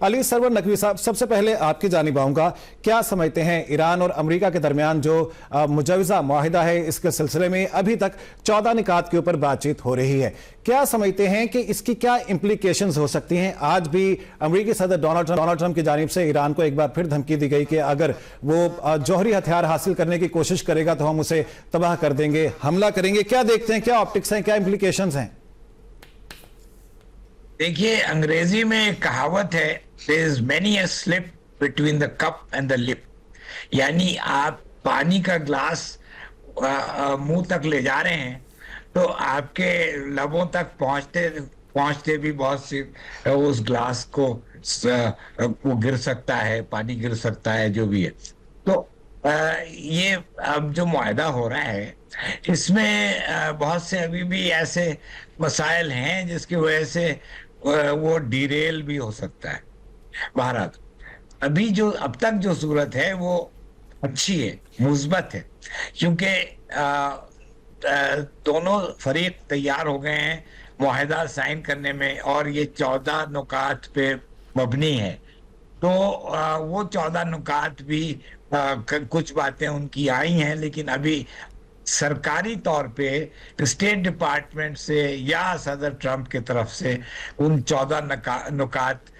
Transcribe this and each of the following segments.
Ali server Naqvi साहब, सबसे पहले आपकी जानिब आऊंगा, क्या समझते हैं ईरान और अमेरिका के दरमियान जो मुजवजा मुआहिदा है, इसके सिलसिले में अभी तक 14 निकात के ऊपर बातचीत हो रही है, क्या समझते हैं कि इसकी क्या इम्प्लीकेशंस हो सकती हैं? आज भी अमेरिकी सदर डोनाल्ड ट्रंप की जानिब से ईरान को एक बार फिर धमकी दी गई कि अगर वो जौहरी हथियार हासिल करने की कोशिश करेगा तो हम उसे तबाह कर देंगे, हमला करेंगे। क्या देखते हैं, क्या ऑप्टिक्स हैं, क्या इम्प्लीकेशंस हैं? देखिए, अंग्रेजी में एक कहावत है, there is many a slip between the cup and the lip। यानी आप पानी का ग्लास मुंह तक ले जा रहे हैं तो आपके लबों तक पहुंचते भी बहुत सी उस ग्लास को वो गिर सकता है, पानी गिर सकता है, जो भी है। तो ये अब जो मुआहदा हो रहा है इसमें बहुत से अभी भी ऐसे मसाइल हैं जिसकी वजह से वो डिरेल भी हो सकता है। बहरहाल अभी जो अब तक जो सूरत है वो अच्छी है, मुस्बत है, क्योंकि दोनों फरीक तैयार हो गए हैं मुआहदा साइन करने में, और ये 14 नुकात पे मबनी है। तो वो 14 नुकात भी कुछ बातें उनकी आई हैं, लेकिन अभी सरकारी तौर पे स्टेट डिपार्टमेंट से या सदर ट्रंप की तरफ से उन 14 नुकात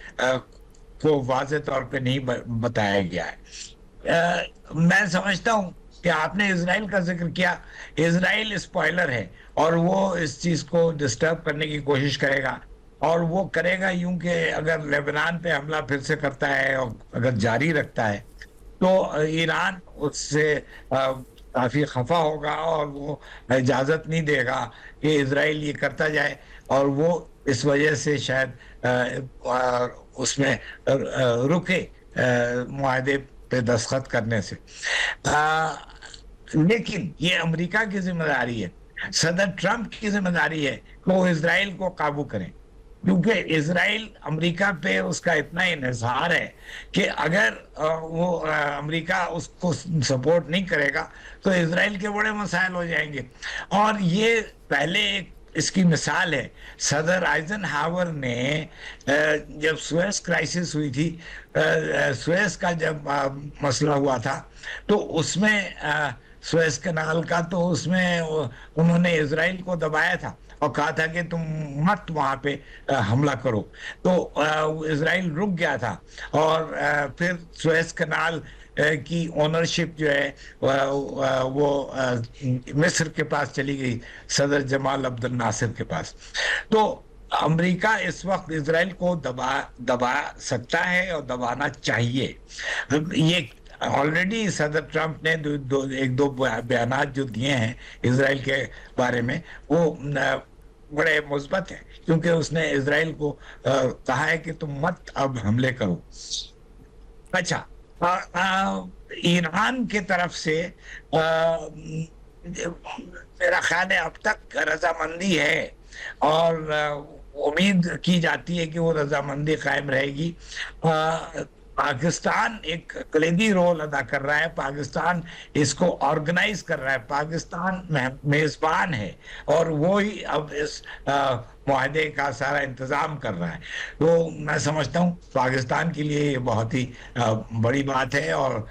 को वाज़े तौर पे नहीं बताया गया है। मैं समझता हूं कि आपने इजराइल का जिक्र किया, इजराइल स्पॉइलर है और वो इस चीज को डिस्टर्ब करने की कोशिश करेगा, और वो करेगा यूं कि अगर लेबनान पे हमला फिर से करता है और अगर जारी रखता है तो ईरान उससे काफी खफा होगा और वो इजाजत नहीं देगा कि इजराइल ये करता जाए, और वो इस वजह से शायद उसमें रुके मुआहदे पे दस्तखत करने से। लेकिन ये अमेरिका की जिम्मेदारी है, सदर ट्रंप की जिम्मेदारी है कि वो इजराइल को काबू करें, क्योंकि इजराइल अमेरिका पे उसका इतना इन्हिसार है कि अगर वो अमेरिका उसको सपोर्ट नहीं करेगा तो इजराइल के बड़े मसाइल हो जाएंगे। और ये पहले एक इसकी मिसाल है, सदर आइजनहावर ने जब सुएज क्राइसिस हुई थी, सुएज का जब मसला हुआ था, तो उसमें सुएज कनाल का, तो उसमें उन्होंने इजराइल को दबाया था और कहा था कि तुम मत वहां पे हमला करो। तो इजराइल रुक गया था, और फिर सुएज कनाल की ओनरशिप जो है वो मिस्र के पास चली गई, सदर जमाल अब्दुल नासिर के पास। तो अमेरिका इस वक्त इजराइल को दबा सकता है और दबाना चाहिए। ये ऑलरेडी सदर ट्रंप ने एक दो बयानात जो दिए हैं इजराइल के बारे में, वो बड़े मुस्बत है, क्योंकि उसने इजराइल को कहा है कि तुम मत अब हमले करो। अच्छा, ईरान के तरफ से मेरा ख्याल है अब तक रजामंदी है, और उम्मीद की जाती है कि वो रजामंदी कायम रहेगी। पाकिस्तान एक कलीदी रोल अदा कर रहा है, पाकिस्तान इसको ऑर्गेनाइज कर रहा है, पाकिस्तान मेजबान है और वो ही अब इस मुआहदे का सारा इंतजाम कर रहा है। तो मैं समझता हूँ पाकिस्तान के लिए ये बहुत ही बड़ी बात है, और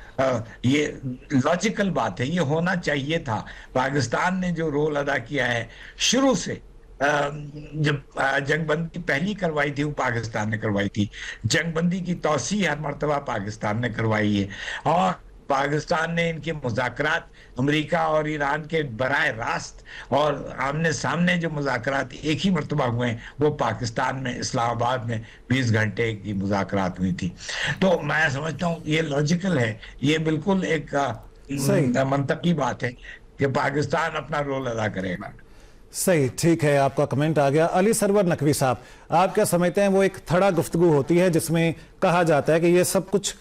ये लॉजिकल बात है, ये होना चाहिए था। पाकिस्तान ने जो रोल अदा किया है शुरू से, जब जंगबंदी पहली करवाई थी वो पाकिस्तान ने करवाई थी, जंगबंदी की तौसी हर मर्तबा पाकिस्तान ने करवाई है, और पाकिस्तान ने इनके मुज़ाकरात अमेरिका और ईरान के बराह रास्त और आमने सामने जो मुज़ाकरात एक ही मर्तबा हुए हैं वो पाकिस्तान में इस्लामाबाद में 20 घंटे की मुज़ाकरात हुई थी। तो मैं समझता हूँ ये लॉजिकल है, ये बिल्कुल एक मंतकी बात है कि पाकिस्तान अपना रोल अदा करेगा। सही, ठीक है, आपका कमेंट आ गया। अली सरवर नकवी साहब, आप क्या समझते हैं वो एक थड़ा गुफ्तगू होती है जिसमें कहा जाता है कि ये सब कुछ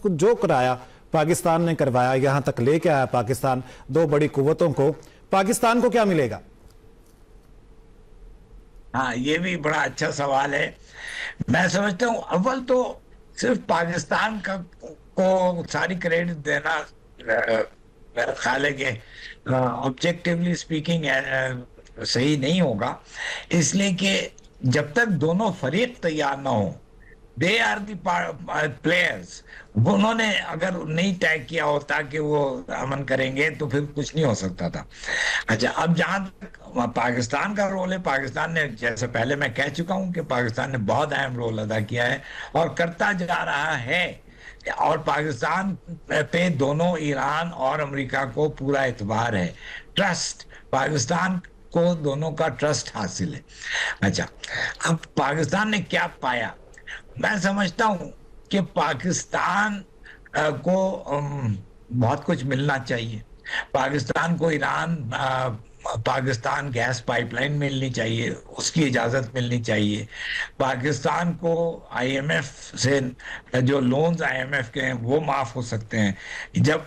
जो कराया पाकिस्तान ने करवाया, यहां तक लेके आया पाकिस्तान, दो बड़ी कुव्वतों को, पाकिस्तान को क्या मिलेगा? हाँ, ये भी बड़ा अच्छा सवाल है। मैं समझता हूँ अव्वल तो सिर्फ पाकिस्तान को सारी क्रेडिट देना मेरा ख्याल है कि ऑब्जेक्टिवली स्पीकिंग सही नहीं होगा, इसलिए कि जब तक दोनों फरीक तैयार ना हो दे आर दी प्लेयर्स। उन्होंने अगर नहीं तय किया होता कि वो अमन करेंगे तो फिर कुछ नहीं हो सकता था। अच्छा, अब जहां तक पाकिस्तान का रोल है, पाकिस्तान ने, जैसे पहले मैं कह चुका हूं कि पाकिस्तान ने बहुत अहम रोल अदा किया है और करता जा रहा है। और पाकिस्तान पे दोनों ईरान और अमेरिका को पूरा एतबार है, ट्रस्ट, पाकिस्तान को दोनों का ट्रस्ट हासिल है। अच्छा, अब पाकिस्तान ने क्या पाया? मैं समझता हूं कि पाकिस्तान को बहुत कुछ मिलना चाहिए। पाकिस्तान को ईरान पाकिस्तान गैस पाइपलाइन मिलनी चाहिए, उसकी इजाजत मिलनी चाहिए। पाकिस्तान को आईएमएफ से जो लोन्स आईएमएफ के हैं वो माफ हो सकते हैं। जब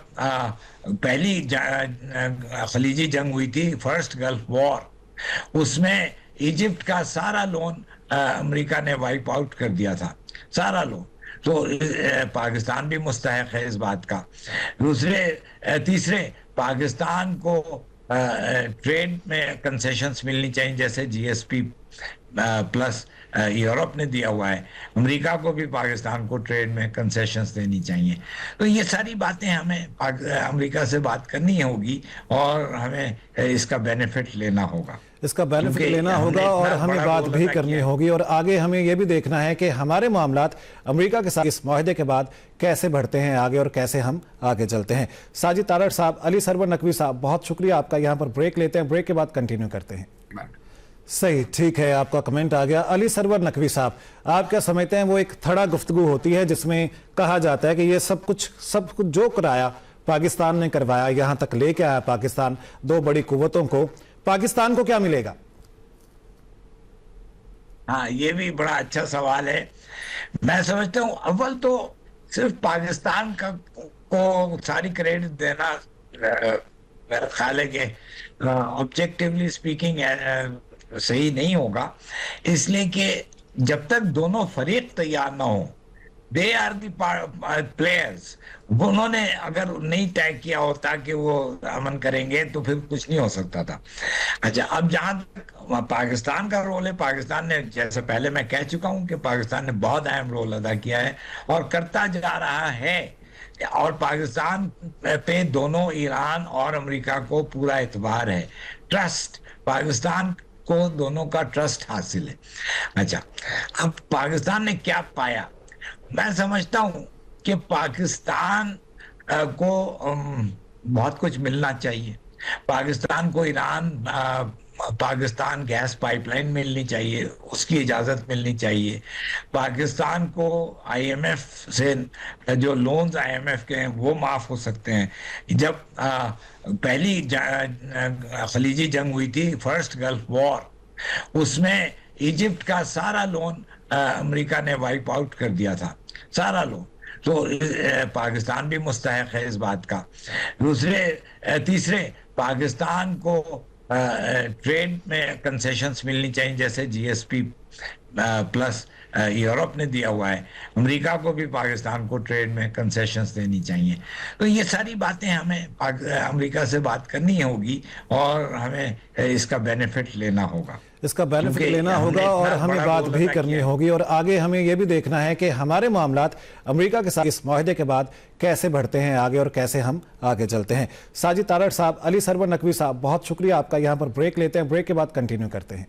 पहली खलीजी जंग हुई थी, फर्स्ट गल्फ वॉर, उसमें इजिप्ट का सारा लोन अमेरिका ने वाइप आउट कर दिया था, सारा लोन। तो पाकिस्तान भी मुस्तहक है इस बात का। तीसरे, पाकिस्तान को ट्रेड में कंसेशंस मिलनी चाहिए, जैसे जीएसपी प्लस यूरोप ने दिया हुआ है। अमेरिका को भी पाकिस्तान को ट्रेड में कंसेशंस देनी चाहिए। तो ये सारी बातें हमें अमेरिका से बात करनी होगी और हमें इसका बेनिफिट लेना होगा, इसका बेनिफिट लेना होगा और हमें बात भी करनी होगी। और आगे हमें यह भी देखना है कि हमारे मामलात अमेरिका के साथ इस मुआहदे के बाद कैसे बढ़ते हैं आगे और कैसे हम आगे चलते हैं। साजिद तारड़ साहब, अली सरवर नकवी साहब, बहुत शुक्रिया आपका। यहाँ पर ब्रेक लेते हैं, ब्रेक के बाद कंटिन्यू करते हैं। सही, ठीक है, आपका कमेंट आ गया। अली सरवर नकवी साहब, आप क्या समझते हैं वो एक थड़ा गुफ्तगू होती है जिसमें कहा जाता है कि ये सब कुछ जो कराया पाकिस्तान ने करवाया, यहां तक लेके आया पाकिस्तान दो बड़ी कुव्वतों को, पाकिस्तान को क्या मिलेगा? हाँ, ये भी बड़ा अच्छा सवाल है। मैं समझता हूँ अव्वल तो सिर्फ पाकिस्तान को सारी क्रेडिट देना मेरा ख्याल है कि ऑब्जेक्टिवली स्पीकिंग सही नहीं होगा, इसलिए कि जब तक दोनों फरीक तैयार ना हो, दे आर दी प्लेयर्स। उन्होंने अगर नहीं तय किया होता कि वो अमन करेंगे तो फिर कुछ नहीं हो सकता था। अच्छा, अब जहां तक पाकिस्तान का रोल है, पाकिस्तान ने, जैसे पहले मैं कह चुका हूं कि पाकिस्तान ने बहुत अहम रोल अदा किया है और करता जा रहा है। और पाकिस्तान पे दोनों ईरान और अमेरिका को पूरा एतबार है, ट्रस्ट, पाकिस्तान को दोनों का ट्रस्ट हासिल है। अच्छा, अब पाकिस्तान ने क्या पाया? मैं समझता हूं कि पाकिस्तान को बहुत कुछ मिलना चाहिए। पाकिस्तान को ईरान पाकिस्तान गैस पाइपलाइन मिलनी चाहिए, उसकी इजाजत मिलनी चाहिए। पाकिस्तान को आईएमएफ से जो लोन्स आईएमएफ के हैं वो माफ हो सकते हैं। जब पहली खलीजी जंग हुई थी, फर्स्ट गल्फ वॉर, उसमें इजिप्ट का सारा लोन अमेरिका ने वाइप आउट कर दिया था, सारा लोन। तो पाकिस्तान भी मुस्तहक है इस बात का। तीसरे, पाकिस्तान को ट्रेड में कंसेशंस मिलनी चाहिए, जैसे जीएसपी प्लस यूरोप ने दिया हुआ है। अमेरिका को भी पाकिस्तान को ट्रेड में कंसेशंस देनी चाहिए। तो ये सारी बातें हमें अमेरिका से बात करनी होगी और हमें इसका बेनिफिट लेना होगा, इसका बेनिफिट लेना होगा और हमें बात भी करनी होगी। और आगे हमें यह भी देखना है कि हमारे मामलात अमेरिका के साथ इस मुआहदे के बाद कैसे बढ़ते हैं आगे और कैसे हम आगे चलते हैं। साजिद तारड़ साहब, अली सरवर नकवी साहब, बहुत शुक्रिया आपका। यहाँ पर ब्रेक लेते हैं, ब्रेक के बाद कंटिन्यू करते हैं।